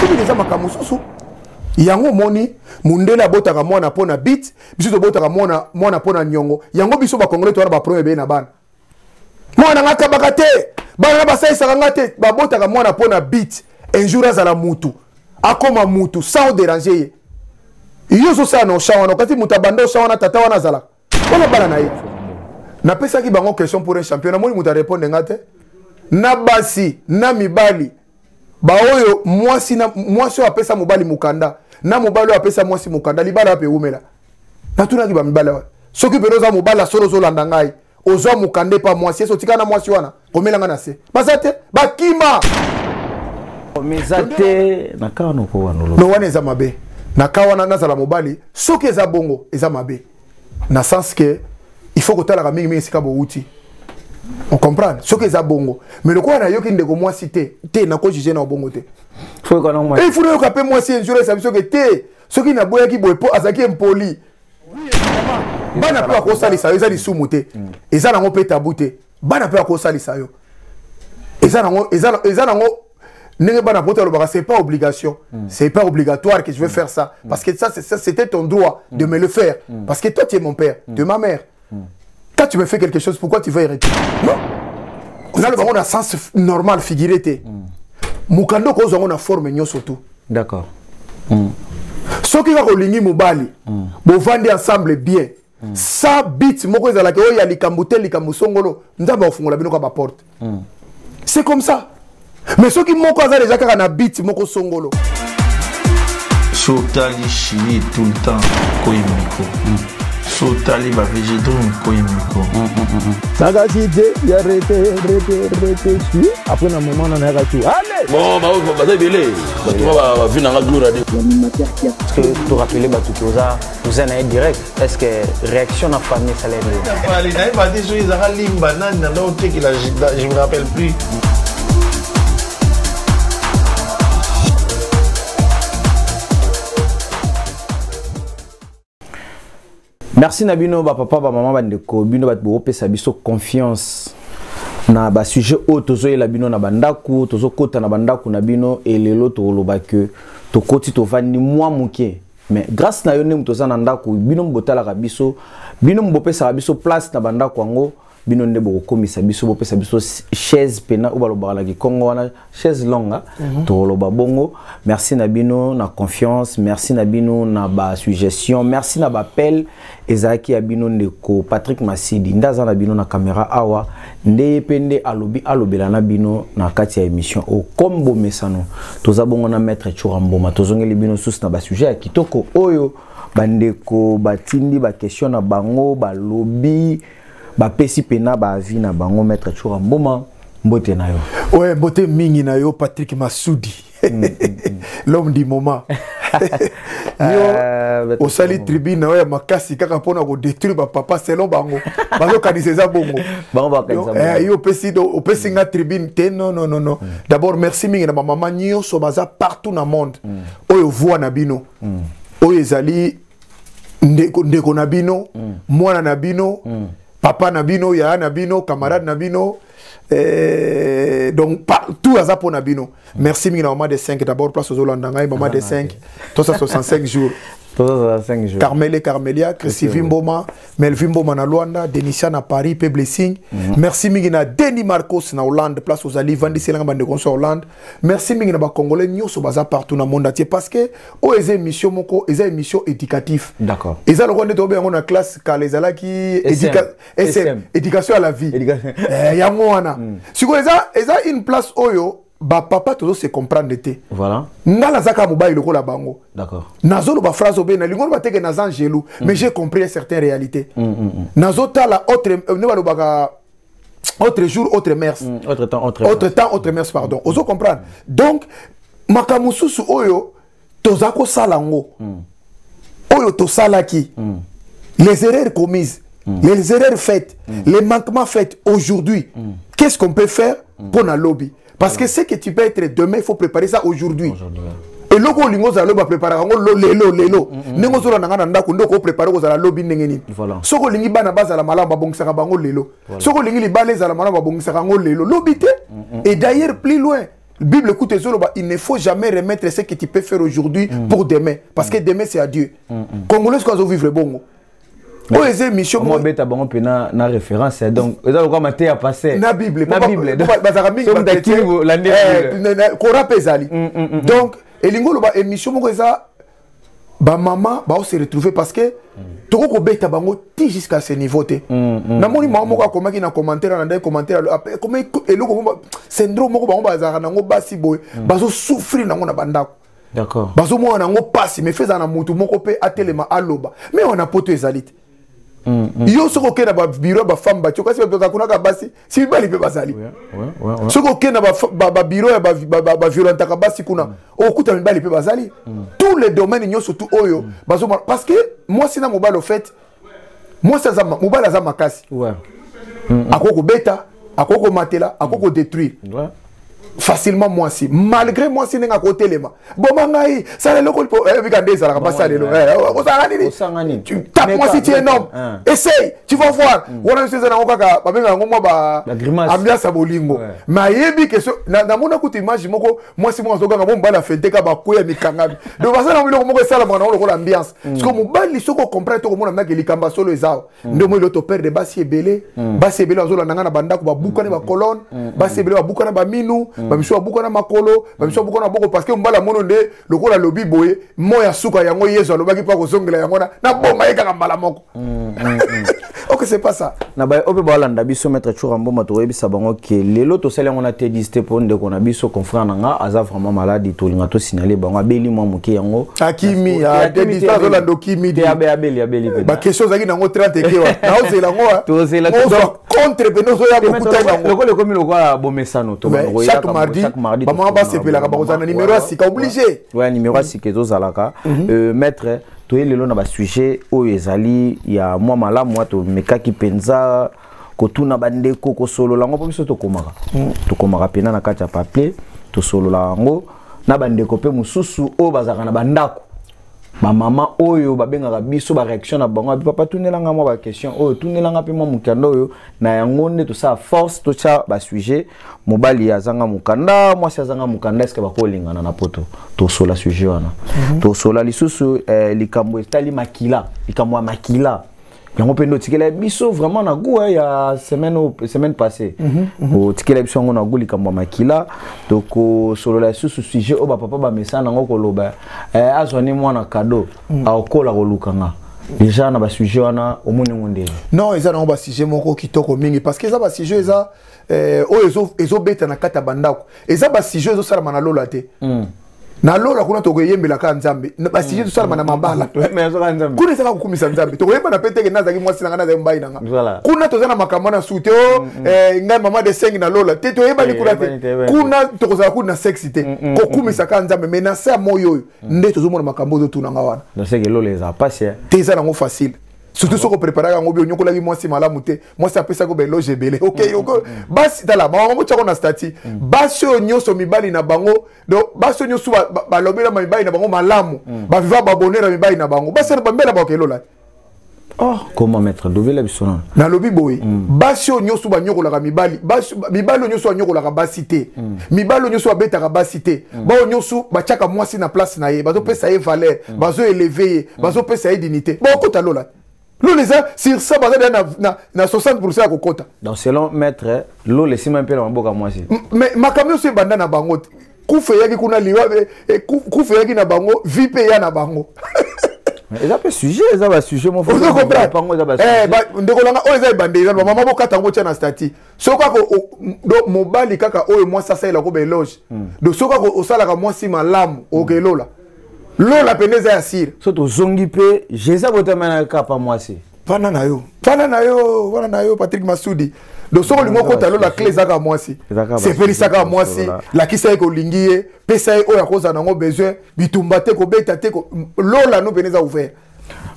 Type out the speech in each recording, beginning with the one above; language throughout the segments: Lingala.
Soki les makambo susu yango moni mundele abotaka mwana pona beat biso to botaka mwana pona nyongo yango biso ba congolais to ba premier be na bana mwana ngaka bakate bana ba sai sanga te ba botaka mwana pona beat un jour azala mutu akoma mutu sans déranger yo so ça no shawana kati mutabando shawana tata wana zala ona bana na ye na pesa ki bango question pour un champion moni muta répondre ngate na basi na mibali ba oyo mwasi apesa mobali mukanda na mobali apesa mwasi mukanda libala pe umela na tuna ki ba mibala soki pe roza mobala solo zo landa ngai ozwa mukande pa mwasi so tikana mwasi wana komela ngana se basate bakima mezate nakano ko wanolo no wana eza mabe nakawana nazala mobali soki eza bongo eza mabe na sens que il faut que tala mingi sika bo uti. On comprend. Ce que c'est bongo. Mais le quoi na yoki ndeko moi cité. Té na ko juger na bongo té. Faut qu'on moi. Il faut que capé moi si un jour ça biso que té. Ce qui na boya ki boy po azaki impoli. Bana pe ko sali sa yo za li sumuté. Eza na ngo pe tabuté. Bana pe ko sali sa yo. Eza na ngo n'est pas c'est pas obligation. C'est pas obligatoire que je veux faire ça. Parce que ça, c'était ton droit de me le faire. Parce que toi, tu es mon père, tu es ma mère. Quand tu me fais quelque chose, pourquoi tu veux arrêter? Non. On a le sens normal, figuré. Mukando ko on a forme surtout. D'accord. Ce qui va religner Mobali, vous vendez ensemble bien. Ça bite, moko za la ko ya likambute likamusongolo, ndaba ofungola bino ka porte. C'est comme ça. Mais ceux qui m'ont causé déjà quand on habite moko songolo. Sotali chili tout le temps koyemiko. Sotali ba végétaux koyemiko. Naga cité, il a arrêté. Après un moment on a arrêté. Allez. Bon bah ça belé. Tu vas venir dans la gloire de. Est-ce que tu rappelles ba tout ça, vous en êtes direct. Est-ce que réaction na famille ça l'aide? Il va dire ils ont limba nan non que je me rappelle plus. Merci Nabino, papa, maman, bandeko, bino bat pesa biso confiance na ba sujet o tozo la bino na bandaku, tozo kota na bandaku na bino et lelo to loba que to koti to vandi moi muke. Mais grâce na yone mutoza na ndaku bino mbotala ka biso, bino mbopesa biso place na bandaku ngo bino nde boko komisa biso bopesa biso chaise pena ou baloba la ki Congo wana chaise longa to loba bongo. Merci na bino na confiance, merci na bino na ba suggestion, merci na ba appel ezaki ya bino ndeko Patrick Masidi ndaza na bino na caméra awa nde pende alobela na bino na kati ya émission o kombo mesano toza bongo na maître Churamboma tozongeli bino sus na ba sujet ya kitoko oyo bandeko batindi ba question na bango ba lobby ba pesi pena ba avis na bango maître Churamboma mbote na yo. Ouais, mbote mingi na yo Patrick Masudi. L'homme du moment. Au sali tribune na ya makasi kaka pona ko détruire ba papa selon bango. Bango kanise za bongo. Bango ba kanisa. Yo pesi nga tribune te non. D'abord merci mingi na ma maman nyonso baza partout na monde. Oyo voix na bino. Oyo ezali ndeko na bino, mwana na bino. Papa Nabino, ya Nabino, camarade Nabino, donc tout à ça pour Nabino. Merci mille maman de 5 d'abord place aux Hollandais, maman de 5, 365 jours. 365 jours. Carmel Carmelia, Chrissy Vimboma, Melvin Boma na Luanda, Denisia na Paris, P Blessing. Merci mille na Denis Marcos na Hollande, place aux Ali, Vandi Selanga bande de Hollande. Merci mille na ba Congolais nyoso baza partout na monde entier parce que o eza émission moko, eza émission éducative. D'accord. Eza le rwanda tobe en classe car les ala qui SM, éducation à la vie. Yango wana. Siko eza une place oyo ba papa todo se comprendre té. Voilà. Ngala zaka mobile loko la bango. D'accord. Nazo ba phrase obe na lingo ba teke na zangelou, mais j'ai compris certaines réalités. Nazo ta la autre ne ba lo baka autre jour autre mers. Autre temps autre mers pardon. Ozo comprendre. Donc makamususu oyo tozako salango. Oyo to salaki. Les erreurs commises, les erreurs faites, les manquements faits aujourd'hui. Qu'est-ce qu'on peut faire pour na lobby? Parce que ce que tu peux être demain, il faut préparer ça aujourd'hui. Et logo lingo za loba préparer ngo lelo. Ningo zo na ngana ndako ndoko préparer ko za la lobby ndengeni. Soko lingi bana baza la malamba bongisa bango lelo. Soko lingi libale za la malamba bongisa ngo lelo. Lobby te. Et d'ailleurs plus loin, Bible écoute il ne faut jamais remettre ce que tu peux faire aujourd'hui pour demain parce que demain c'est à Dieu. Congolais quoi vivre bon. Oh les émissions moi bête bon pe na référence donc ça le comment à passer na Bible bazara mingi Kora pezali. Donc elingo lo ba émission mo ça ba maman ba se retrouver parce que toko ko beta bango ti jusqu'à ce niveau té na moni maman ko komaki na commentaire na commentaire comme eloko syndrome moko bango bazara nango basi boy bazo souffrir nango na bandako. D'accord. Bazo mo nango passe mais feza na mutu moko pe atelema aloba mais on a poto ezalite. Yo soko ke na ba bureau ba femme ba tioka si ba kuna ka basi si bali pe bazali. Soko ke na ba bureau ya ba violenta ka basi kuna okuta bali pe bazali. Tous les domaines nyo surtout oyo bazo parce que moi sina mobile au fait moi ça mobile za makasi. Ouais. Akoko beta, akoko matela, akoko détruire. Ouais. Facilement moi si malgré moi si n'enga côté lema bon mangai ça le local pour vikande ça la passer le tu tapes moi si tu es énorme essaye tu vas voir on sait ça na okaka babenga ngomwa ba ambiance bolingo mais yebi que na mona kuti image moko moi si moi zoga ngomba la fête ka ba koya mikanga donc ça na moko moko sala mwana lokola ambiance parce que mobali soko comprendre to mona maki likamba solo ezao ndo mo loto père de basi ebele azola nanga na bandako ba bukana ba colonne basi ebele ba bukana ba minu bamisho bukana makolo bamisho bukana boko parce que mbala mono nde lokola lobi boye moya suka yango yezo alobaki pa kozongela yango na bomba yeka mbala moko. OK c'est pas ça na ba ope balanda biso maître Churambo matoyebisa bango ke lelo to sala ngona te disté pour ndeko na biso confrère nanga aza vraiment malade to linga to signaler bango abeli mo moke yango akimi ya te disté zo lando kimi de abeli ba question zaki nango 30 kewa na ozela ngo to zela contre benozo ya bokuta bango lokole komi lokwa bomesano to bango chaque mardi ba ba sepela ka ba kozana numéro ya sika obligé ouais numéro ya sika zo zalaka maître to lelo na ba sujet oyo ezali ya mwa malamu to mekaki penza kotuna bandeko ko solo lango po biso to komaka pena na kati ya papier to solo lango na bandeko pe mususu o bazaka na bandako ba mama oyo babengaka biso ba réaction na bango papa tunelanga mwa ba question oyo tunelanga pe mwa mukanda oyo na yango nde to sa force to cha ba sujet mobali azanga mukanda mwasi azanga mukanda est-ce que bakolingana na poto to sola sujet wana to sola lisusu likambo etali makila likambo makila yango pendo tikela biso vraiment na goût ya semaine passée o tikela biso ngo na goût likambo makila donc solo la sous sujet o ba papa ba mesana ngo koloba azoni mwana cadeau akola kolukanga déjà na ba sujet wana omoni ngonde non eza na ba sujet moko kitoko mingi parce que eza ba sujet eza o ezo beta na kata bandako eza ba sujet ezo sala na lola te na lola kuna to yembela ka nzambe basi jitu sala na mabala mais zo ka nzambe kuna saka kukumisa nzambe to yemba na pete ke nazaki mwasi na ngana za mbai nanga kuna to zana makamana sute ngai mama de sengi na lola te to yemba ni kuna to kozala kuna sexité ko kumisa ka nzambe mais na sa moyo nde to zo mona makambo zo tuna ngawana na seke lola eza passe te za nango facile surtout ce qu'on prépare à ngobi onyokola ki mwasi malamu te mwasi apesa ko be loge belé OK basi tala mama mo tshako na stati basi onyoso mibali na bango donc basi onyoso ba lobela mibali na bango malamu ba viva ba bonheur mibali na bango basi na bambela ba kelola oh comment mettre dovela bisona na lobi boy basi onyoso ba nyokola ka mibali basi mibali onyoso nyokola ka basi te mibali onyoso abeta ka basi te ba onyoso ba tshaka mwasi na place na ye bazo pesa ye valeur bazo élever bazo pesa ye dignité ba okota lola. L'eau les a sur ça na 60% à kokota. Donc selon maître l'eau les même peu dans boka moi aussi. Mais ma camion c'est banda na bango. Kufe yaki kuna liwa kufe yaki na bango vipe ya na bango. Mais ça peut sujet ça va sujet mon frère. Vous comprenez? Ndeko langa o eza bande eza maman boka tango tia na stati. Soka ko do mobali kaka o moi ça ça la ko be loge. Do soka ko osala ka moi si malamu o kelola. Lola peneza ya sir soto zongi pe jeza botamana kapa mwasi pana na yo Patrick Masudi do soko lingo kota lola clé zaka mwasi c'est felisaka mwasi la kisa eko lingiye pesa e oya koza nango besoin bitumba te ko beta te ko lola no peneza ouvert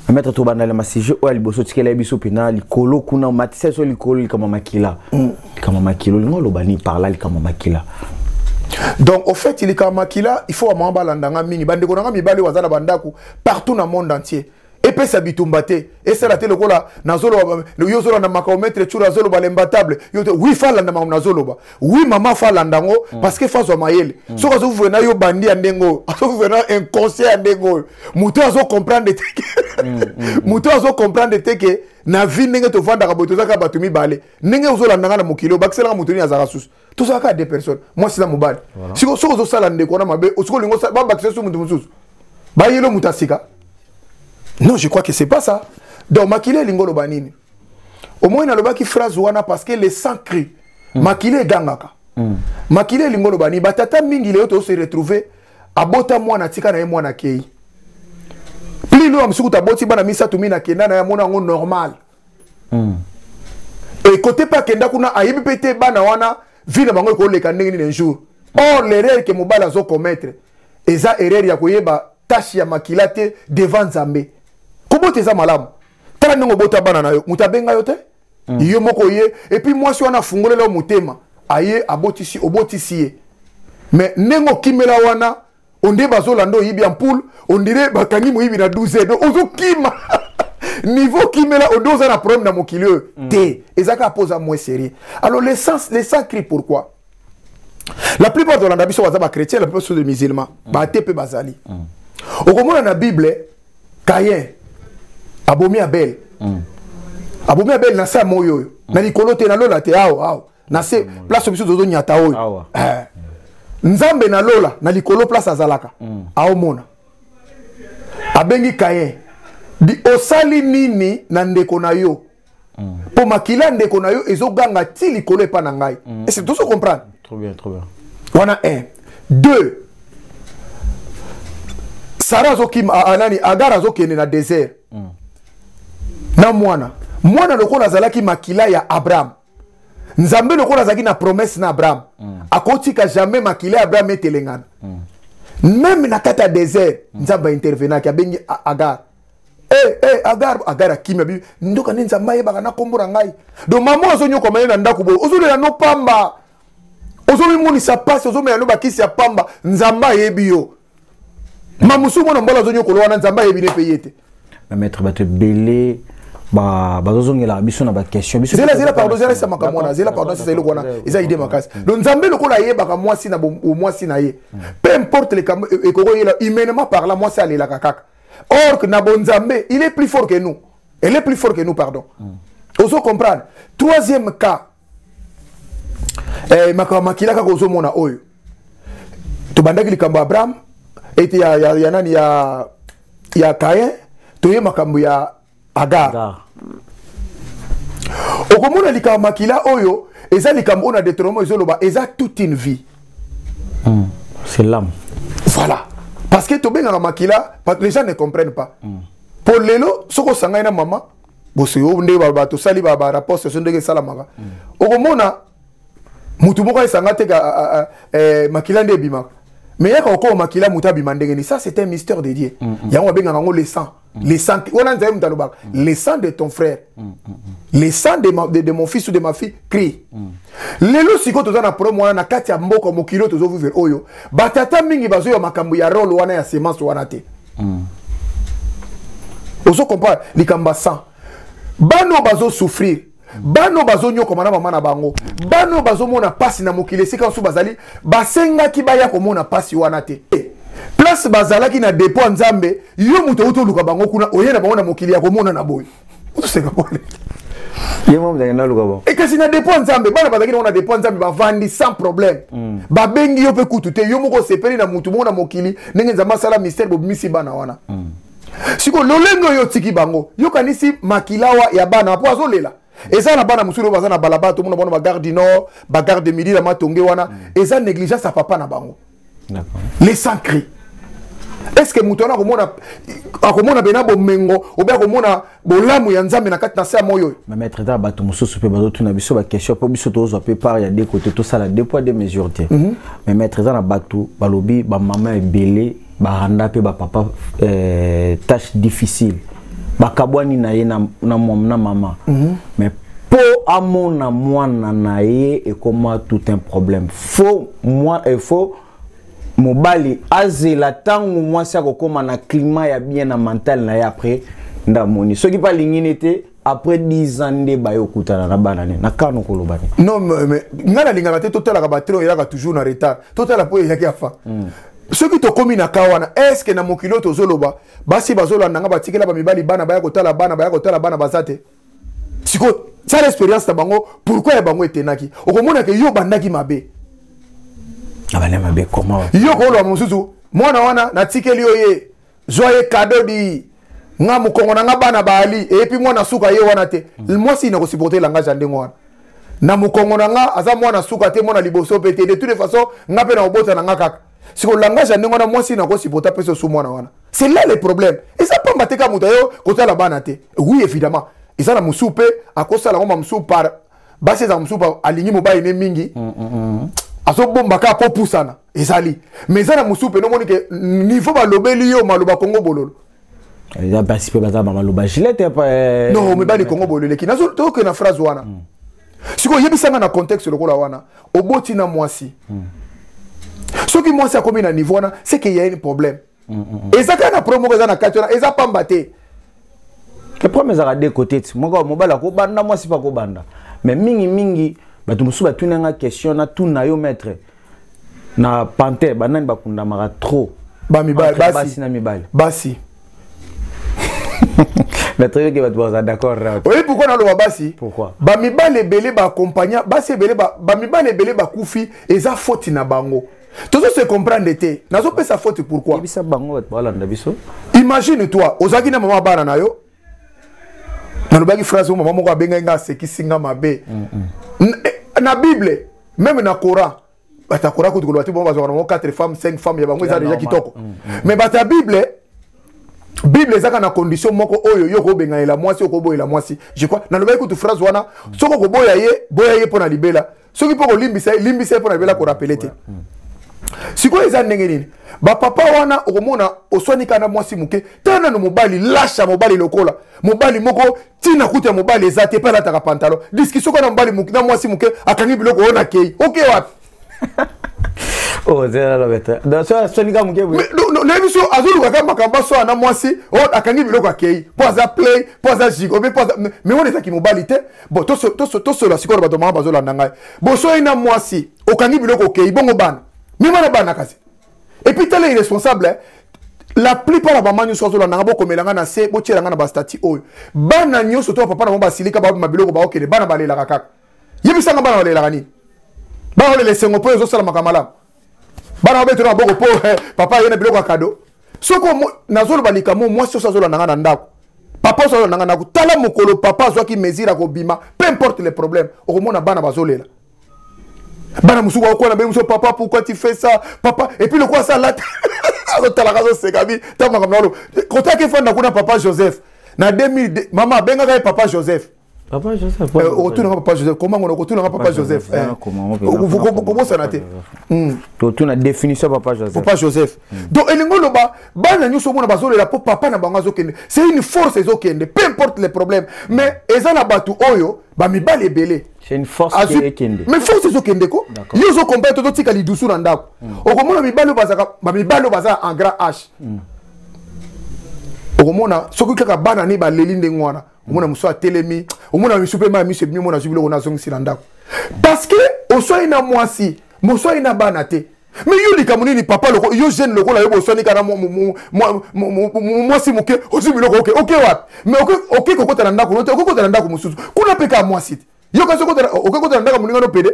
maître to bandala masije o aliboso tikela biso pena likolo kuna matisa so likolo kama makila lingo lo bani parla kama makila. Donc au fait il est comme makila il faut amamba landanga mingi bande konanga mibali wazana bandaku partout dans le monde entier et epesa bitumba te esala te lokola nazoloba yo zola na makomètre chura zolo balembatable yo te oui fala na mamu nazoloba oui mama fala ndango parce que fazo mayele soka zo vena yo bandi ya ndengo azo vena inconscient ya ndengo muto azo comprendre te muto azo comprendre te ke na vie ndenge to vanda ka boto zaka batumi bale ndenge ozola ndanga na mokilo bakisela muto ni azaka susu tout ça ka deux personnes moi c'est la mobile siko soko zo sala ndeko na mabe osiko lingo ba bakisela su muto mususu ba yelo mutasika. Non, je crois que c'est pas ça. Donc, Makile Lingolo Banini. Au moins, il y a une phrase parce que les sang cri. Makile Gangaka. Makile Lingolo Banini. Batata Mingi Léo se retrouver à Bota Mwana Tika na Mwana Kei. Plus nous, on a boti bana misa tumina kenda na mona ngo normal. Et côté pas kenda kuna ayibi pete bana wana vile bango ko le kanengi un jour. Or, l'erreur que Mobala zo commettre. Eza erreur ya koyeba tâche ya makilate devant Nzambe. Comment tu es malamu? Tu as un bota banana yo, mutabenga yo te? Yo moko ye et puis moi si on a fungole la mutema, aye abotisi obotisi. Mais nengo kimela wana, on dit bazolando yibi en poule, on dirait bakani mo yibi na 12 donc ozo kima. Niveau kimela on doza na problème na mokilio. Te, ezaka pose à moins sérieux. Alors les sens cri pourquoi? La plupart de l'anda biso bazaba chrétien, la plupart sont des musulmans. Ba tepe bazali. Au comment na Bible Caïn abomi Abel. Abomi Abel na sa moyo. Na likolo te na lola te awo. Na se place biso zozo nyata oyo. Nzambe na lola na likolo place azalaka. Awo mona. Abengi Caïn. Di osali nini na ndeko na yo. Po makila ndeko na yo ezoganga ti likolo epa na ngai. Est-ce que tu comprends? Trop bien, trop bien. Wana 1. 2. Sarah zokim anani Agar zokene na désert. Na mwana lokola azalaki makila ya Abraham. Nzambe lokola azalaki na promesse na Abraham. Akotika jamais makila ya Abraham etelengana. Même na kata désert, Nzambe intervenaki abengi Agar. Agar akimia bi ndoka ni Nzambe yebaka na kombora ngai. Do mama ozonyo komane na ndako bo. Ozole no pamba. Ozomi muni sa passe ozome no bakisi ya pamba. Nzambe yebi yo. Mamusu mona mbola zonyo ko wana Nzambe yebi ne payete. Mais maître ba te belé bazozongela biso na ba question biso zela pardon zela sa makamona zela pardon c'est le kona eza idée makasi donc Nzambe lokola yebaka mwasi na au mwasi na ye peu importe les ekoko yela humainement parlant mwasi alela kakaka or que na bon Nzambe il est plus fort que nous elle est plus fort que nous pardon ozo comprendre troisième cas makila ka kozo mona oyo to bandaki likambo Abraham ete ya nani ya Caïn to ye makambo ya Agar. Okomona likambo makila oyo eza likambo na Deutéronome ezoloba eza toute une vie. C'est l'âme. Voilà. Parce que to benga makila les gens ne comprennent pas. Pour lelo soko sanga na mama boso nde ba to sali ba rapport ce sont de salamaka. Okomona mutu moko esanga te makila nde bimaka. Mais yaka oko makila mutabi mandengeni ça c'est un mystère de Dieu. Yango benga ngo le sang. Les sangs, les sangs de ton frère, les sangs de mon fils ou de ma fille crient. Les lots si tu as un problème, na kati ya mboko mokilo tozo vivre oyo. Batata mingi bazo ya makambu ya rolo wana ya semence wana te. Ozo comprendre likamba sang. Bano bazo souffrir. Bano bazo nyoko mana mama na bango. Bano bazo mona pasi na mokile sika su bazali basenga ki baya ko mona pasi wana te. Place bazalaki na dépôt Nzambe yo muto uto luka bango kuna oyena bango na mokili ya komona na boy useka pole yemo mdana luka bango et kasi na dépôt Nzambe bana bazalaki na dépôt Nzambe ba vandi sans problème ba bengi yo pe kutute yo moko sepeli na mutu mona mokili ndenge Nzamba sala mystère bo misi bana wana siko lolengo yo tiki bango yo kanisi makilawa ya bana po azolela eza na bana musulu bazana balaba to mona bona ba garde du nord ba garde de midi la matonge wana eza négligence à papa na bango. D'accord. Les sans cris. Est-ce que mutona komona bena bomengo ou bien komona bolamu ya Nzambe na kati na sa moyo? Mais maître da bato mususu pe bazo tuna biso ba question po biso tozo pe par ya deux côtés tout ça la deux poids deux mesures te. Mais maître da na bato balobi ba maman ebele ba randa pe ba papa tâche difficile. Ba kabwani na ye na maman. Mais po amona mwana na ye et comment tout un problème. Faut moi il faut mobali azela tangu mwasi akokoma na climat ya bien na mental na ya après ndamoni soki pa lingini te après 10 ans de bayo kutana na banane na kano kolobani non mais ngana lingaka te totala ka batero yaka toujours na retard totala po yaki afa soki to komi na kawana est-ce que na mokilo to zoloba basi bazolanda nga batikela ba mibali bana baya kotala bana bazate siko ça l'expérience ta bango pourquoi ya bango etenaki okomona ke yo bandaki mabe abane mabe comment yo ko lo mususu mwana wana na tikeli yo ye joyeux cadeau di nga mukongo na nga bana bali et puis mwana suka ye wana te moi si na ko supporter langage ande ngwana na mukongo na nga aza mwana suka te mwana liboso pete de toute façon nga pe na obota na nga kaka siko langage ande ngwana moi si na ko supporter peso su mwana wana c'est là le problème et ça pas mateka mutayo kotala bana te oui évidemment et ça na musupe akosa la ngoma musupe par basi za musupe alingi mobile ne mingi aso bomba ka po pusana ezali mais ça na musupe no moni ke niveau ba lobeli yo maloba Congo bololo ya basi pe baza maloba gilete pa non mais ba li Congo bololo ki nazo to ke na phrase wana siko yebisanga na contexte lokola wana oboti na mwasi soki mwasi akomi na niveau wana c'est qu'il y a un problème ezaka na promo za na katona eza pambate ke problème za de côté moko mobala ko banda mwasi pa ko banda mais mingi batu musu batunanga question na tuna yo maître na panthère banani bakunda mara trop bamibali basi na mibali basi maître yo ke batu baza d'accord oui pourquoi na lo basi pourquoi bamibali belé ba accompagner basi belé bamibali belé ba kufi eza faute na bango tout se comprendre te nazo pesa faute pourquoi bisa bango balanda biso imagine toi ozaki na mama bana na yo na lobaki phrase mama moko abenga nga sekisinga mabe na Bible même na Coran bata Coran ko tukolo bon bazwa na 4 femmes 5 femmes ya bango eza déjà kitoko mais bata Bible ezaka na condition moko oyo yo ko benga ela mwasi ko boyela mwasi je crois na lobaki ko tu phrase wana soko ko boya ye pona libela soki poko limbisa pona libela ko rappeler te siko eza ndenge nini ba papa wana okomona oswani kana mwasi muke tana no mobali lasha mobali lokola mobali moko tina kuta mobali ezate pa la taka pantalon discussion kana mobali muke na mwasi muke akangi biloko ona kei okay wapi oh zera la beta dans ça swani ka muke no nebiso azulu ka makamba so na mwasi o akangi biloko akei poza play poza jigo mais poza mais on ezaki mobali te bon to la sikoro bato mama bazola ndangai bo so ina mwasi okangi biloko okei bongo bana mima na bana kasi et puis tel est irresponsable la plupart de bamani so la nangabo komelanga na se botielanga na ba stati oyo bana nyoso to papa na mba silika ba mabiloko ba okele bana balela kaka yebisanga bana balela kani bana ole lesengo po ezo sala makamala bana obeto na boko po papa yena biloko kado soko nazolo balika mo moi so la nanga na ndako papa so la nanga na tala mokolo papa zo ki mesira ko bima peu importe les problèmes okomona bana bazolela bana musuku akona be muso papa pourquoi tu fais ça papa et puis le quoi ça là tala kazo sekabi tama kamalo kota ke fanda kuna papa Joseph na 2000 mama benga ka papa Joseph retourne papa Joseph comment on retourne papa Joseph comment ça naté to na définition papa Joseph donc elingo loba bana nyuso mona bazole la papa na bangazo kende c'est une force ezokende peu importe les problèmes mais ezana batu oyo ba mibale belé c'est une force qui est kende mais force ezokende ko yo zo comprendre to tika li dusu na ndako okomona mibale baza en grand H okomona soki kaka bana ni ba leli ndengwana omona muso atelemi omona misupe ma mise bimi mona jubilo na zongi ndako parce que osoi na mwasi mosoi na bana te mais yo likamuni ni papa loko yo jeune loko la yo bosoni kana mwasi muke ozubilo okay what mais okay kokota na ndako note kokota na ndako mususu kuna peka mwasi yo kaso kokota na ndako muninga no pede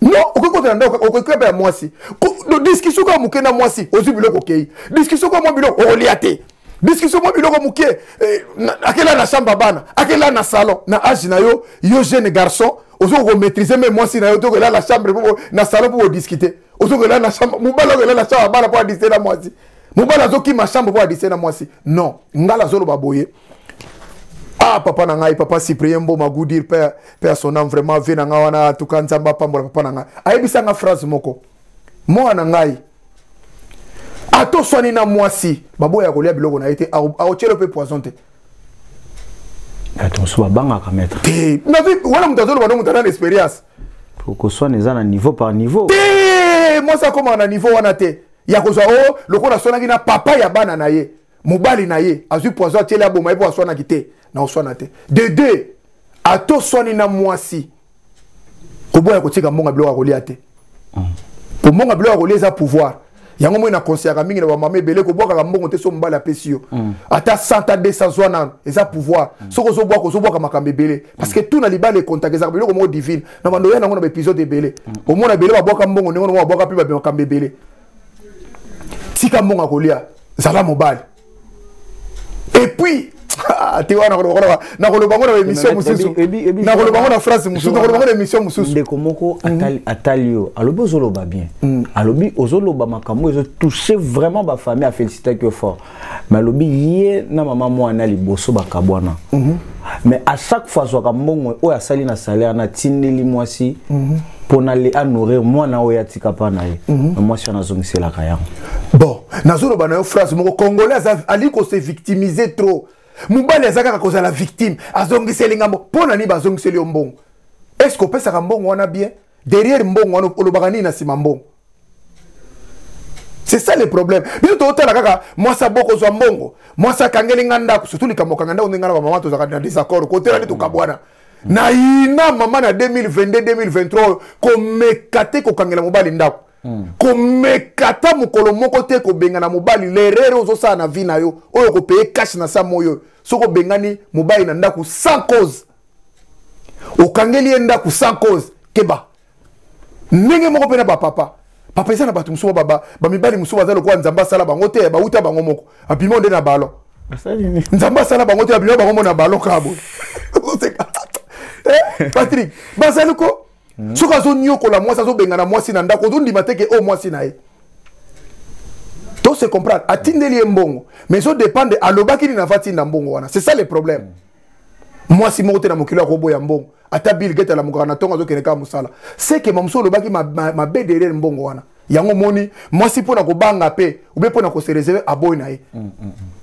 non okokota na ndako okokepa ya mwasi do discussion ka muke na mwasi ozubilo okay discussion ka mwa biloko oliate discussion mo biloko muke akela na chambre bana akela na salon na âge na yo jeune garçon ozo ko maîtriser même moi si na yo to la chambre pour na salon pour discuter ozo ko la na chambre mubala ko la chambre bana pour discuter na moi si mubala zo ki ma chambre pour discuter na moi si non ngala zo lo baboye ah papa na ngai papa Cyprien Mbo magudir père son âme vraiment ve na nga wana tukanzamba pambola papa na ngai ayebisa nga phrase moko mo na ngai ato swani na mwasi baboya kolia biloko na été a chelo pe poison te ato so banga ka mettre te na vi wala mutazolo bano mutana expérience pour que soit na niveau par niveau te moi ça comment na niveau wana te ya kozwa o lokola sonaki na papa ya bana na ye mobali na ye azui poison atieli aboma ye po aswanaki te na oswana te de deux ato swani na mwasi koboya kotika mbonga biloko ya kolia te po mbonga biloko ya kolia eza pouvoir yango moi na conseillaka mingi na bamama ebele kobwakaka mbongo te so mobali apesi yo ata 100 à 200 zwa nano eza pouvoir soki ozobwaka makambo ebele parce que tout na libala econtake ezaka biloko moko divine na bando ya nango na baépisode ebele omona ebele babwaka mbongo ndenge nango babwaka mpe makambo ebele tika mbongo ya kolia zala mobali et puis tu vois na koloba ngo na émission mususu na koloba ngo na phrase mususu na koloba ngo na émission mususu ndeko moko atalio alobi ozoloba bien alobi ozoloba makambo ezo toucher vraiment ba famille a féliciter que fort mais alobi ye na mama mwana liboso bakabwana mais à chaque fois zwaka mbongo oyo asali na salaire na tindeli mwasi pona le anourrir mwana oyo atika pa na ye mwasi anazongiselaka yango bon nazoloba na yo phrase moko congolais ali ko se victimiser trop mobali azaka koza la victime azongiseli ngambo pona ni bazongiseli yo mbongo est-ce que opesaka mbongo wana bien derrière mbongo wana olobaka nini na sima mbongo c'est ça le problème biso totala kaka mwasa boko zwa mbongo mwasa kangeli nga ndako surtout likambo kanga ndako ndengana bamama tozaka na désaccord kotela ni tokabwana na ina mama na 2022 2023 komekate kokangela mobali ndako komekata mokolo moko te kobenga na mobali lerere ozosala na vie na yo oyo kopeye cash na sa moyo soko bengani mobali na ndako sans cause okangeli ye ndako sans cause keba ndenge moko pe na bapapa papa eza na bato mosusu bamibali mosusu baza lokola nzambe asala bango te bauta bango moko abima nde na balo nzambe asala bango te abima bango mo na balo kabo Patrick bazali ko soki azoniokola mwasi azobenga mwasi na ndako ozondima te ke o mwasi na ye to se comprendre atindeli ye mbongo mais so dépendre alobaki nini afa tinda mbongo wana c'est ça le problème mwasi moko te na mokili ya koboya mbongo ata Bill Gates alamukaka na ntongo azokende kaka mosala c'est que mamuso olobaki mabe derrière mbongo wana yango moni mwasi mpona kobanga pe ube mpona kose réserver aboyi na ye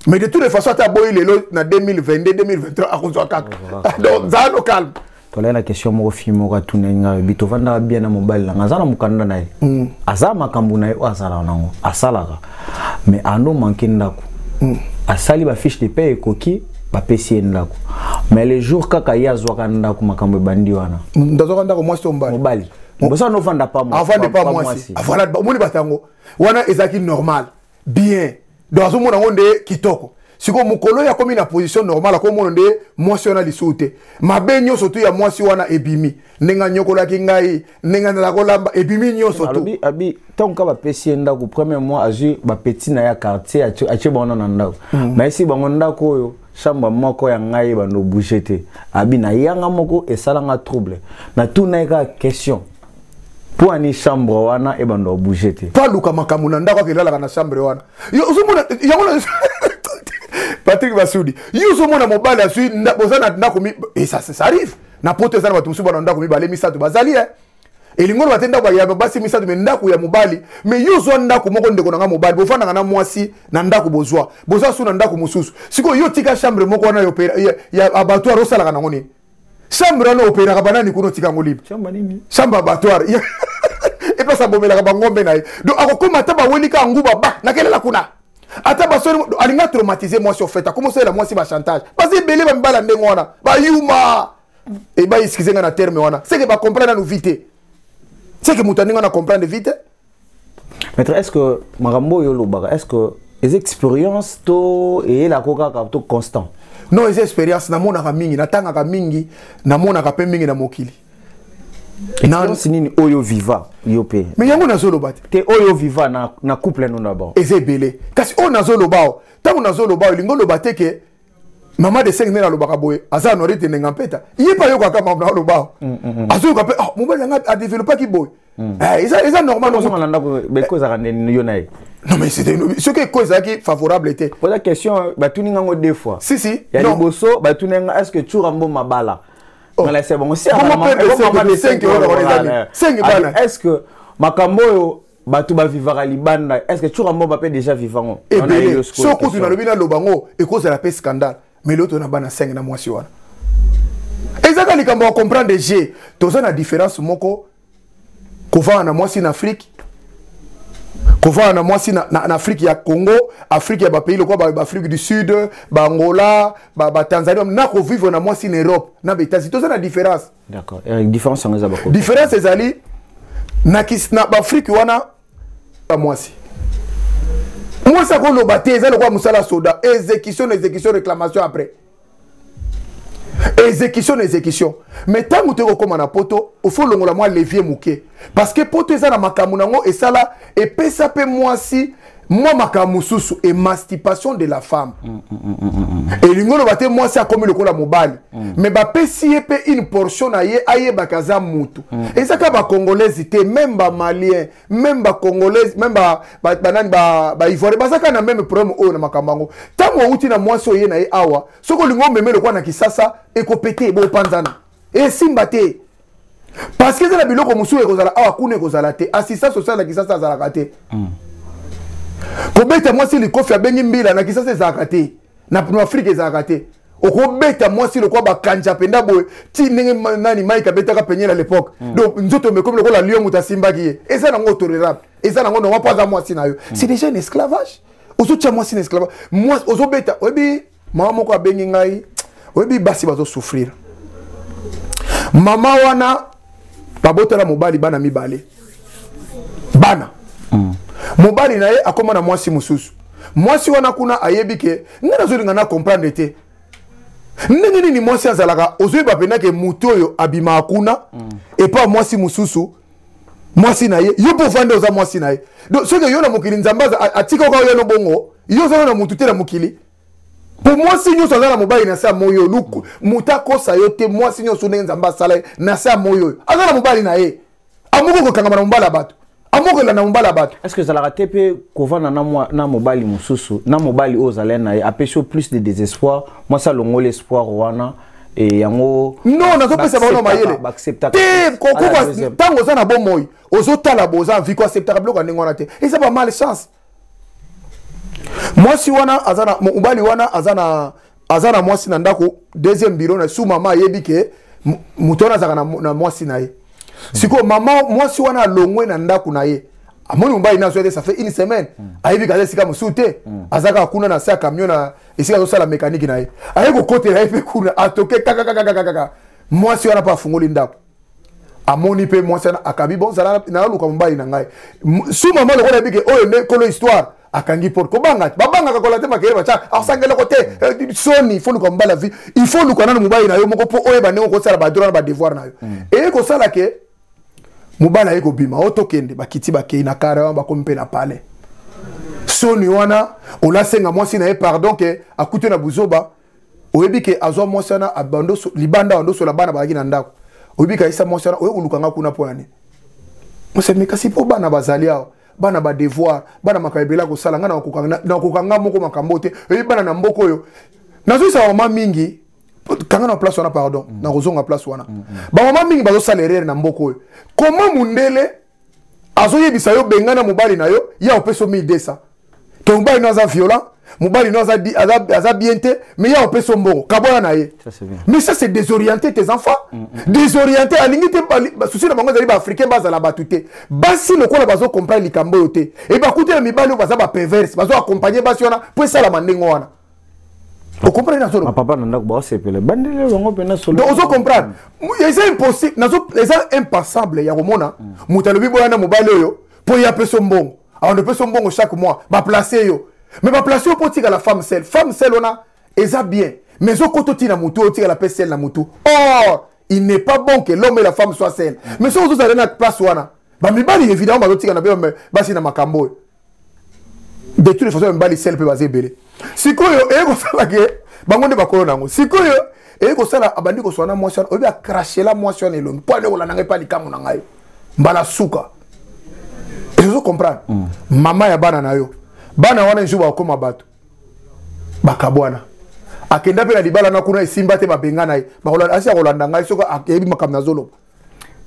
mais de toutes les façons ata aboyi lelo na 2022 2023 akozwa kaka donc zano calme tola la question moko fi moko tunenga bitovanda bien na mobile la ngazana mukanda na ye aza makambu na ye o asala nango asalaka mais ando manke ndako asali ba fiche de paie ekoki ba pesi ndako mais les jours kaka yazwaka ndako makambo ebandi wana ndazwaka ndako mwasi to mbali mobali bosa no vanda pas moi avant de pas mwasi voilà moni batango wana ezaki normal bien donc azomona ngonde kitoko siko mukolo ya komi na position normale ko mono nde mwasi wana lisute mabe nyonso tu ya mwasi wana ebimi nenga nyokola ki ngai nenga na kolamba ebimi nyonso tu abi tant ka ba pesi ndako premier mois azu ba petit na ya quartier ache bona na ndako mais si bango ndako oyo chamba moko ya ngai bando bouger abi na yanga moko esalanga trouble na tout na ka question pour ani chambre wana e bando bouger pas luka makamu na ndako kelala na chambre wana yo uzomona yango Patrick Basudi yuzo mona mobali asui bozana ndako mi et ça arrive na pote zana batu musuba na ndako mi bale misatu bazali elingono batenda ba ya basi misatu me ndako ya mobali me yuzo ndako moko ndeko na mobali bofana na mwasi na ndako bozwa su na ndako mususu siko yo tika chambre moko na yo ya abattoir osala kana ngoni chambre na opera ka banani kuno tika ngolibe chambre nini chambre abattoir et pas ça bomela ka bangombe na donc akokoma taba welika nguba ba na kelela kuna ata basoni alinga traumatiser moi sur fait a commencé la moi si ba chantage parce que belé ba mbala ndengo wana ba yuma et ba excusez na terme wana c'est que ba comprendre nous vite c'est que mutaninga na comprendre vite maître est-ce que marambo yo lobaka est-ce que les expériences to et la coca to constant non les expériences na mona ka mingi na tanga ka mingi na mona ka pe mingi na mokili expérience nini oyo viva yo pe mais yango nazoloba te oyo viva na couple no d'abord ezebele kasi o nazoloba tango nazoloba lingo loba te ke mama de 5 na lobaka boye aza norite nenga mpeta yepa yo kaka mama na loba azo ka pe mobile nga a développer ki boye eza normal no na ndako be cause ka yo na non mais c'était ce que cause qui favorable était pose la question ba tuninga ngo deux fois si ya liboso ba tuninga est-ce que tu rambo mabala voilà c'est bon aussi est-ce que makambo yo batu ba vivara libanda est-ce que tu rambo ba peut déjà vivant et so ko tu na lobi na lobango et cause la paix scandale mais l'autre na bana 5 na mwasi wana ezaka likambo wa comprendre j'ai toza na différence moko ko va na mwasi na Afrique Kovana na mwasi na Afrique ya Congo, Afrique ya ba pays lokwa ba Afrique du Sud, ba Angola, ba Tanzanie, na ko vivre na mwasi na Europe, na ba États-Unis, ça la différence. D'accord. Et différence en ezaba ko. Différence ezali na kisna ba Afrique wana ba mwasi. Mwasi ko lo baté ezali kwa musala soda, exécution réclamation après. Exécution. Mais tant que tu es comme un poto, il faut le moi levier mouké. Parce que poto est na makamunango et ça là et pesa pe moi si moi makamususu émancipation de la femme. Et l'ingolo bate moi c'est comme le kola mobile. Mais ba pesi pe une portion aye bakaza mutu. Et ça ka ba congolais même ba malien, même ba congolais, même ba ivoirien, ba ça ka na même problème o na makambango. Tango uti na moi so ye na awa, soko lingo meme le kwa na kisasa e ko pété bo panzana. Et simbate. Parce que la biloko musu e kozala awa kune kozala te. Assistance sociale na kisasa za la kate. Kobeta moi si le kofi abengi mbila na kisasa za kate. Na Afrique za kate. Okobeta moi si le kwa ba kanja penda boy ti ndenge nani Mike abeta ka penye à l'époque. Donc nzoto me comme le la lion muta simba ki. Et ça nango tolérable. Et ça nango no pas moi si na yo. C'est déjà un esclavage. Ozo tia moi si un esclavage. Moi ozo beta obi mama moko abengi ngai. Obi basi bazo souffrir. Mama wana babota la mobali bana mibale. Bana. Mobali na ye akoma na mwasi mususu. Mwasi wana kuna ayebi ke ngana zolinga na comprendre te. Ndenge ni mwasi azalaka ozoyi bapenda ke mutu oyo abima akuna et pas mwasi mususu. Mwasi na ye yo po vande oza mwasi na ye. Donc ce que yo na mukili nzambaza atika ko yo no bongo, yo za na mutu te na mukili. Pour moi si nyo sala na mobali na sa moyo luku mutako sa yo te mwasi nyo sune nzamba sala na sa moyo. Aza na mobali na ye. Amuko ko kangama na mbala bato. Est-ce que ça l'a raté qu'on na mobali mususu na mobali ozalena a pêché plus de désespoir moi ça longo l'espoir wana et yango non na zo pesa ba no mayele te kokoko tango za na bon moy ozota la boza vie ko acceptable ko ndengona te et ça pas mal chance moi si wana azana mobali wana azana moi si na ndako deuxième bureau na sous maman yebike mutona zaka na moi si na ye. Siko maman moi si wana longwe na ndaku na ye amoni mobali na souhaité ça fait une semaine ayebi kaza sika musute azaka kuna na sa camion na esika zo sala mécanique na ye ayeko côté na pe kuna atoke kaka moi si wana pa fungoli ndaku amoni pe moi sana akabi bon sala na luka mobali na ngai su maman le ko bike oyo ne kolo histoire akangi pour kobanga babanga ka kolate makere bacha asangela côté soni faut luka mobali la vie il faut luka na mobali na yo moko po oyo ba ne ko sala ba droit ba devoir na yo et ko sala ke mobala yeko bima otokende bakiti bakei na kara ba kompe na pale soni wana ola senga mwasi na ye pardon ke akute na buzoba oyebi ke azwa mwasi na abando libanda ando so la bana baki na ndako oyebi ka isa mwasi na oyo ulukanga kuna pona mwasi mikasi po bana bazali ao bana ba devoir bana makabela ko sala ngana na kokanga moko makambote oyebi bana na mboko yo nazo sa mama mingi kanga na place wana pardon na rozonga place wana ba mama mingi bazo salaire na mboko yo comment mundele azo yebisa yo bengana mobali na yo ya opeso 1200 to mobali no za violent mobali no za bien te mais ya opeso mbongo kabona na ye mais ça c'est désorienter tes enfants désorienter alingi te souci na bango zali ba africain baza la batute basi le kola bazo comprendre likambo yo te et ba kuté mibali baza ba perverse bazo accompagner basi wana pour ça la mandingo wana. Vous comprenez na solo papa na ndako ba sepele bandele bango pena solo donc vous comprendre c'est impossible nazo c'est impassable ya komona mutalobi boyana mobali oyo pour ya peso mbongo on ne peso mbongo chaque mois ba placer yo mais ba placer yo pour tika la femme seule ona eza bien mais zo koto tina mutu tika la pese na mutu or il n'est pas bon que l'homme et la femme soient seuls mais so zo za na place wana ba mibali évidemment ba zo tika na basi na makambo de toutes les façons mbali seul peut baser belé sikoyo eko sala ke bangonde bakolo nango sikoyo eko sala abandi ko sona motion obi a cracher la motion elongi po ne kola nanga pa likamu na ngai mbala suka et je comprends mama ya bana na yo bana wana njuba akoma bato bakabwana akenda pe na libala na kuna esimba te babenga na ye bakola asia kolanda ngai soko akebi makam na zolo.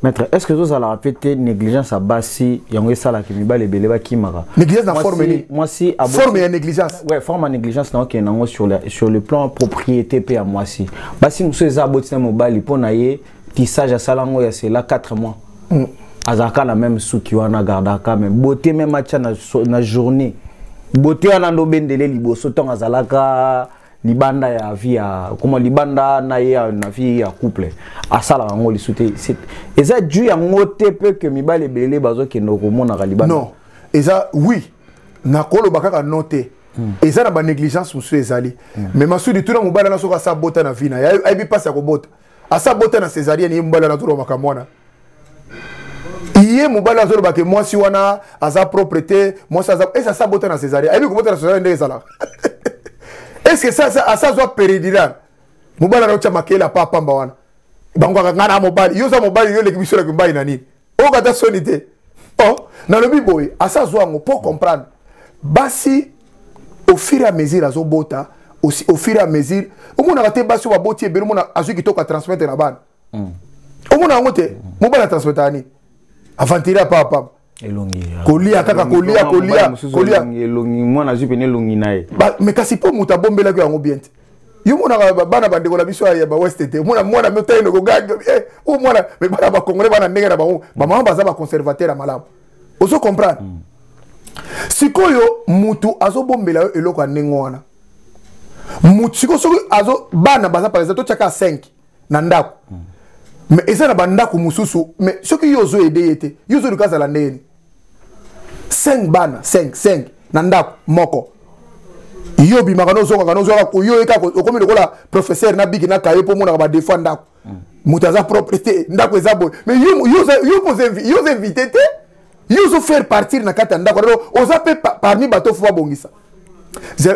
Maître, est-ce que vous allez répéter négligence à Bassi, yango sala ki mibale beleba kimara? Négligence dans forme ni. Moi si forme et négligence. Ouais, forme et négligence non que nango sur le plan propriété pe à moi si. Bassi muso eza botina mobali pona ye tissage à salango ya c'est là 4 mois. azaka na même suki wana gardaka même beauté même match na journée beauté wana ndo bendele liboso ton azalaka libanda ya vie ya comment libanda na ya na vie ya couple asala ngo lisute c'est eza dû ya ngote peu que mibale belé bazo ke ndoko mona ka libanda non eza oui na kolo bakaka noté eza na ba négligence musu ezali mais masudi tuna mobala na soka sa bota na vina ya aibi passe ya kobota asa bota na césarienne mobala na turo makamwana iye mobala zolo bake mwasi wana aza propreté mwasi aza esa sa bota na césarienne aibi kobota na césarienne ndezala est-ce que ça asa zo péridurale mobala na chama kela papa mba wana bango ngana mobali yo za mobali yo leki bisura kumbai na nini o kata sonité oh na lobi boy asa zo ngo pour comprendre basi au fur et à mesure azobota aussi au fur et à mesure au mona raté basi wa boti ebelo mona azu kitoka transmettre na bana au mona ngote mobala transmettre ani avantira papa elongi kolia kaka kolia elongi mwana azu pene elongi nae mais kasi po muta bombela ko yango bien yo mona bana bandeko na biso ya ba west te mona metaino ko gaga o mona mais bana ba congolais bana ndenge na ba mama baza ba conservateur à malamu ozo comprendre sikoyo mutu azobombela yo eloko anengo wana mutu siko soko azo bana baza par exemple to chaka 5 na ndako mais eza na bandako mususu mais soki yo zo aider yete yo zo lukaza la ndeni 5 bana 5 na ndako moko yo bimaka no zonga no zonga ko yo eka ko komi lokola professeur na bigi na kaye po mona ba défendre ndako mutu aza propriété ndako eza boy mais yo invité te ils ont fait partir na kata ndako on s'appelle parmi bateau faut bongisa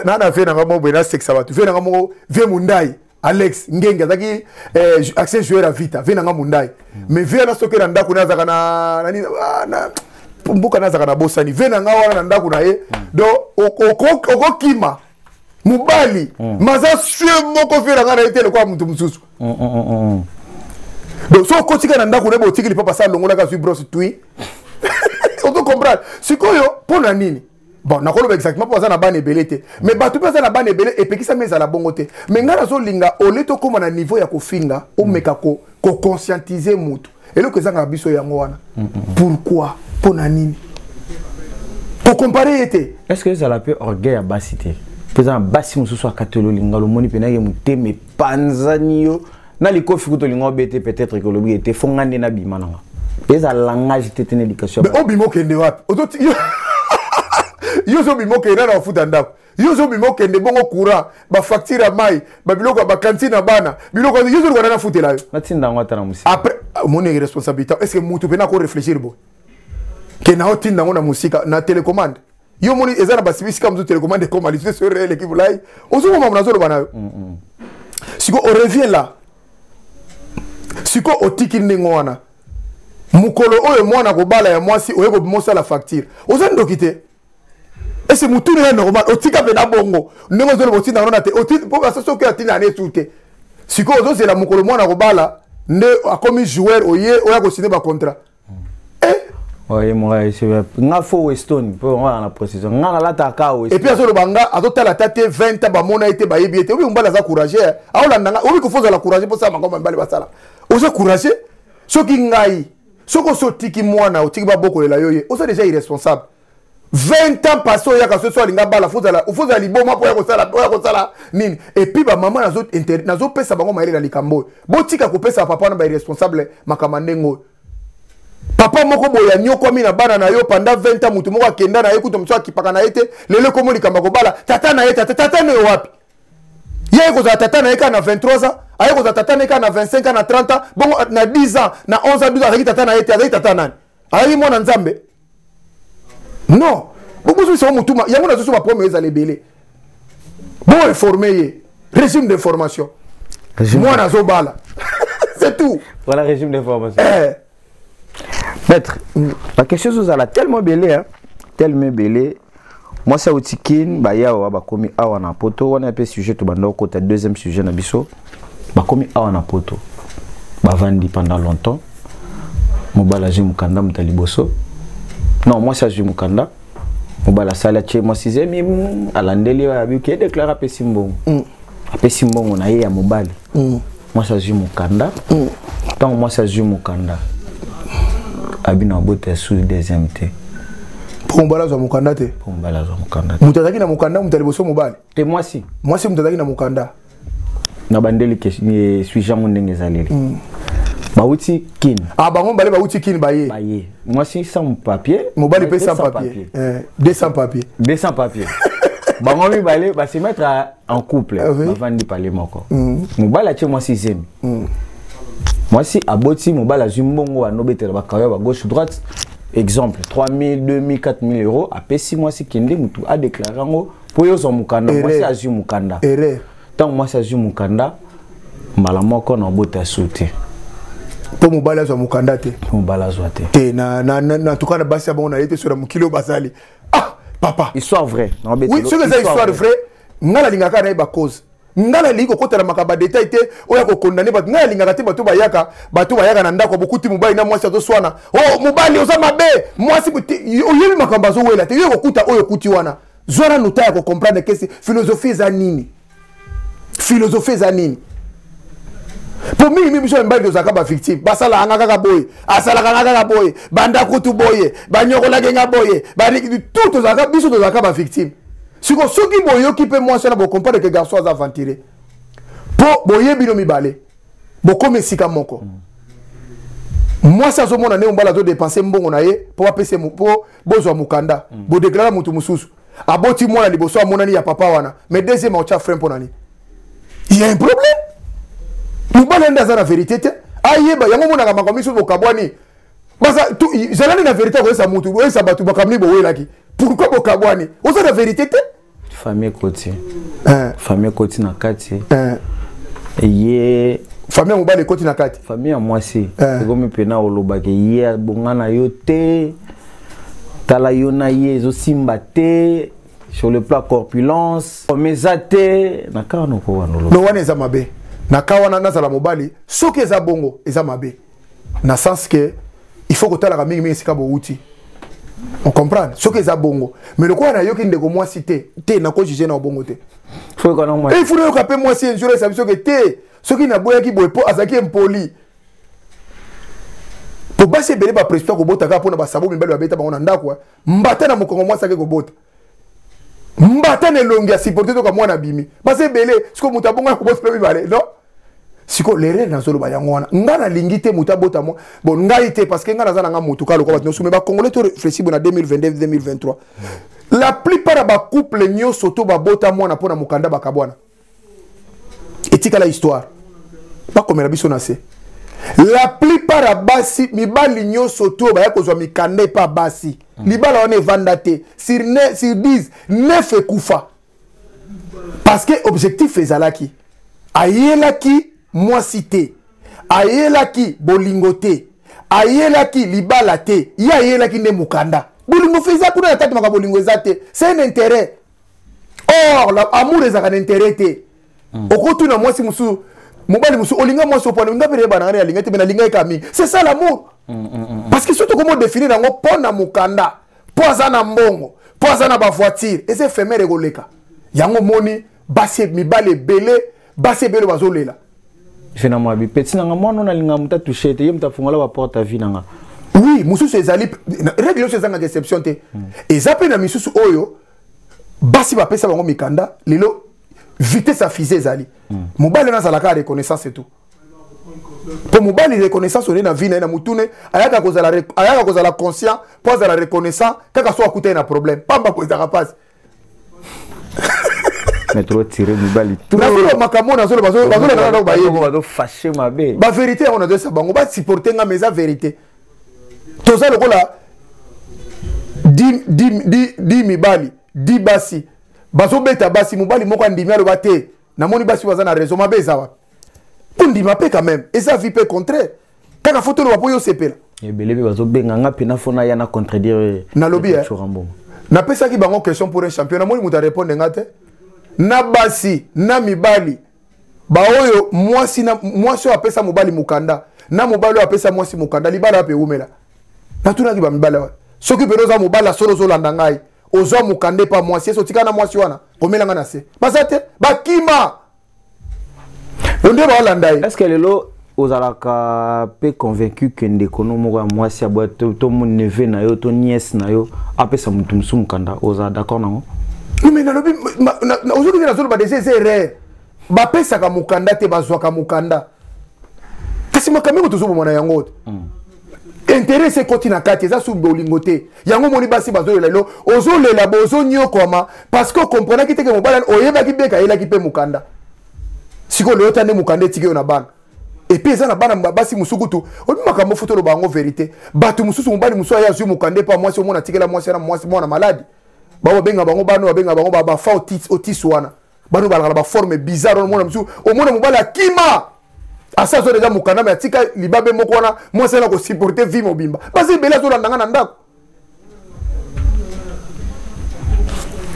na fait na ngamo bena sexa batu fait na ngamo ve mundai Alex ngenga zaki accès joueur à vita ve na ngamo mundai mais ve na sokera ndako na zaka na nani na mbuka na zaka na bosani ve na ngawa na ndako na ye do oko kima mubali maza sue moko fe na ngana itele kwa mtu msusu donc so ko tika na ndako na bo tikili papa sa longola ka su brosse tui on peut comprendre sikoyo pona nini bon nakoloba exactement pour ça na bane belete mais batu pesa na bane belete et pekisa meza la bongote mais ngara zo linga oleto koma na niveau ya kofinga o meka ko conscientiser mutu elo ke zanga biso yango wana pourquoi pona nini pour comparer été est-ce que ça l'appelle orgueil à basité faisant basi mususu akatelo linga lo moni pena ye muteme panzanio na likofi kuto linga bete peut-être que lo bi était fongande na bimananga eza langage tete na éducation mais obimo kende wapi yo zo bimo kende na futa ndako yo zo bimo kende bongo courant ba facture mai ba biloko ba cantine bana biloko yo zo na futela yo matinda ngota na musika après mon responsabilité est-ce que mutu pena ko réfléchir bo ke na otinda ngona musika na télécommande yo moni eza na basibisi comme télécommande comme ali sur l'équipe là ozo mo mona zo lo bana yo siko on revient là siko otiki ndingo wana mukolo oyo mwana kobala ya mwasi oyo ko mosa la facture ozando kite ese mutuni ya normal otika pe na bongo ndenge zo le botina na te otika po ka soso ke atina ne tuke siko ozo c'est la mukolo mwana kobala nde akomi joueur oye oya ko signer ba contrat oye moi c'est nga fo weston po nga na précision nga la ta ka weston et puis azo le banga azota la tate 20 ba mona été ba yebi été obi mbala za courager aolanda nga obi ko foza la courager po sa makoma mbali basala ozo courager soki ngai soko sotiki mwana otiki ba boko lela yoye oza déjà irresponsable 20 ans passé ya ka so linga bala fuza liboma po ya ko sala nini et puis ba maman nazo pesa bango maile na likambo botika ko pesa papa na ba irresponsable makamandengo papa moko boya nyoko mi na bana na yo pendant 20 ans mutu moko akenda na ekuto mso akipaka na ete lele komo likamba ko bala tata na ete tata ne wapi ye ko za tata na eka na 23 ans aye ko za tata na eka na 25 ans na 30 ans bon na 10 ans na 11 ans 12 ans avec tata na ete avec tata nani ayi mona nzambe non beaucoup de gens mutuma yango na zo ba premier za lebele bon informer régime d'information moi na zo bala c'est tout voilà régime d'information maître la question chose la tellement belé hein tellement belé moi ça otikine ba yawa ba komi awa na poto on a peu sujet to bando ko ta deuxième sujet na biso ba komi awa na poto ba vandi pendant longtemps mobala je mukanda mutaliboso non moi ça je mukanda mobala sala che moi 6e alandeli wa bi ki déclare pe simbongo pe simbongo na ye ya mobali moi ça je mukanda donc moi ça je mukanda abina bota sous deuxième te pour mbala zo mukanda te pour mbala zo mukanda mutazaki na mukanda mutaliboso mobali te moi si mutazaki na mukanda na bandeli ke suis jamais ndenge zaleli bauti kin bango balé bauti kin baye moi si sans papier mobali pe sans papier 200 papier bango mi balé ba se mettre en couple avant de parler moko mobali atie moi sixième moi si aboti mobali azumbongo anobetela bakaya ba gauche droite exemple 3000 2000 4000 euros après 6 mois si kende mutu a déclaré ngo pour yo zo mukanda moi si azu mukanda tant moi si azu mukanda mbala moko na bota sauter pour mobali zo mukanda te mobali zo te te na tout cas na basi abongo na yete sur mukilo basali papa histoire vraie oui c'est que c'est histoire vraie ngala lingaka na ba cause ngala liko kotala makaba détail te oya ko condamner ba ngala lingaka te bato bayaka na ndako bokuti mobali na mwasi azo swana mobali oza mabe mwasi oyebi makamba zo wela te yo kokuta oyo kuti wana zwana nuta ya ko comprendre que philosophie za nini pour mimi biso mbali de zakaba victime basala anga kaka boye asala kaka boye banda kutu boye banyokola genga boye bani tout to zakaba biso de zakaba victime siko soki boyo ki pe moi ça bo comprendre que garçon a aventuré po boye bino mibale boko mesika moko moi ça zo mona ne mbala zo dépenser mbongo na ye po ba pese po bozwa mukanda bo déclarer mutu mususu aboti mona liboso amona ni ya papa wana mais deuxième au cha frère ponani il y a un problème mobali nda za na vérité te ayeba yango mona ka makomiso bokabwani basa zalani na vérité ko esa mutu bo esa batu bakamni bo welaki pourquoi bokabwani oza na vérité te famille koti na kati ye famille mobali koti na kati famille ya mwasi komi pena olobaki ye bongana yo te tala yo na ye zo simba te sur le plan corpulence mezate na kana ko wanolo no wana eza mabe na kawana nazala mobali soki eza bongo eza mabe na sens que il faut que tala mingi sika bo uti on comprend soki eza bongo mais le quoi na yoki ndeko mwasi te na ko juger na bongo te faut qu'on moi il faut que pe mwasi un jour ça biso que te soki na boya ki boye po azaki impoli po basi bele ba president ko bota ka pona ba sabo mibali ba beta ba ona ndako mbata na mokongo mwasi ke ko bota mbata ne longi ya supporter to ka mwana bimi basi bele siko mutabonga ko bota pe bale non siko lere na zolo ba yango wana ngana lingite mutabota mo bon ngai te parce que ngana za nga mutu ka loko ba no ba congolais to réfléchir na 2022 2023 la plupart ba couple nyo soto ba bota mwana pona mukanda bakabwana etika la histoire pas comme la biso na se la plupart à basi mibali nyo soto ba ya kozwa mikanda pa basi libala on evanda te sur 10 9 ekufa parce que objectif ezalaki ayelaki mwasi te ayelaki bolingo te ayelaki libala te ya ayelaki nde mukanda bolingo feza kuna tata maka bolingo ezate c'est un intérêt or l'amour ezaka un intérêt te okotuna mwasi musu mobali musu olinga mwasi opona ngapere bana ngani alinga te bena linga ekami c'est ça l'amour parce que surtout comment définir ngo pona mukanda poza na mbongo poza na ba voiture et c'est éphémère egoleka yango moni basi mibale belé basi belo bazolela finalement bi petit nanga mwana na linga muta toucher te yemta fungola ba porte à vie nanga oui mususu ezali règle yo zanga exception te ezape na misusu oyo basi ba pesa bango mikanda lelo vitesse à fusée ezali mobali na zalaka reconnaissance et tout pour mobali reconnaissance on est na vie na mutune ayaka kozala conscient pose la reconnaissance kaka so akuta na problème pamba ko ezaka passe mais trop tiré mobali tout na solo makamo na solo bazo na bazo fâché mabe ba vérité on a de ça bango ba supporter nga mais la vérité to ça lokola 10 mibali 10 basi bazo beta basi mobali moko andimi alo bate na moni basi baza na raison mabeza wa ndima pe quand même et ça vie pe contraire kaka photo lo bapo yo sepela et belebe bazo benga nga pena fona ya na contredire na lobby na pesa ki bango question pour un champion na moni muta répondre ngate na basi na mibali ba oyo mwasi apesa mobali mukanda na mobali apesa mwasi mukanda libala pe umela na tuna ki ba mibali wa soki peroza mobala solo zo landa ngai ozo mukande pa mwasi so tikana mwasi wana komela nga na se basate bakima onde ba landa est-ce que lelo ozalaka pe convaincu que ndeko no moko ya mwasi ya boya to mon neveu na yo to nièce na yo apesa mutu musu mukanda oza d'accord nango? Non mais nalobi aujourd'hui na zolo ba des erreurs bapesaka mukanda te bazwaka mukanda kasi makambo tozobo mwana yango intérêt c'est koti na kati eza subi olingo te yango moni basi bazolela lelo ozolela bozo nyokoma parce que comprendre ki teke mobala oyebaki beka elaki pe mukanda siko lelo tande mukanda etike yo na bana et puis eza na bana basi musukutu obi makambo foto lo bango vérité batu mususu mobali musu aya zu mukande pa mwasi omona tikela mwasi na mwasi mwana maladi bawo benga bango bano benga bango ba fa otis wana bano balaka ba forme bizarre omona musu omona mobali akima asa zo déjà mukanda mais atika libabe moko wana mwasi na ko supporter vie mobimba basi bela zo landanga na ndako.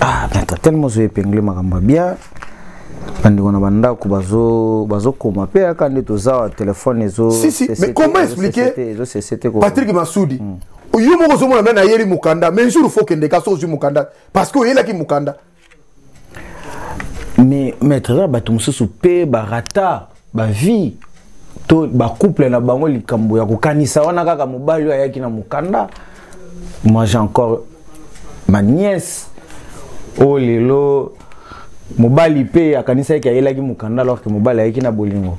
Ah mais tellement zo épinglé makambo bien bandeko na bandako bazo koma pe aka nde tozawa telefone ezo si mais comment expliquer Patrick Masudi yo moko zo mona na yeli mukanda mais jour faut que ndeka so zu mukanda parce que yela ki mukanda mais maître ba tumsusu pe barata ba vie to ba couple na bango likambo ya kokanisa wana kaka mobali ayaki na mukanda. Moi j'ai encore ma nièce oh lelo mobali pe akanisa yake ayelaki mukanda alors que mobali ayaki na bolingo.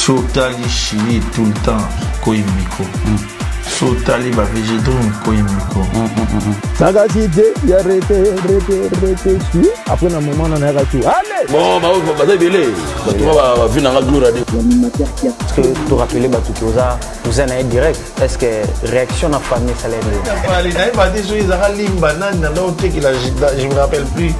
Sotali chili tout le temps, Koimiko. Sotali va végétaux, Koimiko. Sagacité, il y a arrêté, su. Après un moment, on a arrêté. Allez! Bon, bah, bah, belé. Bah, tu vas vu dans la gloire. Est-ce que tu rappelles vous en avez direct? Est-ce que réaction à la famille, ça l'aide? Je me rappelle plus.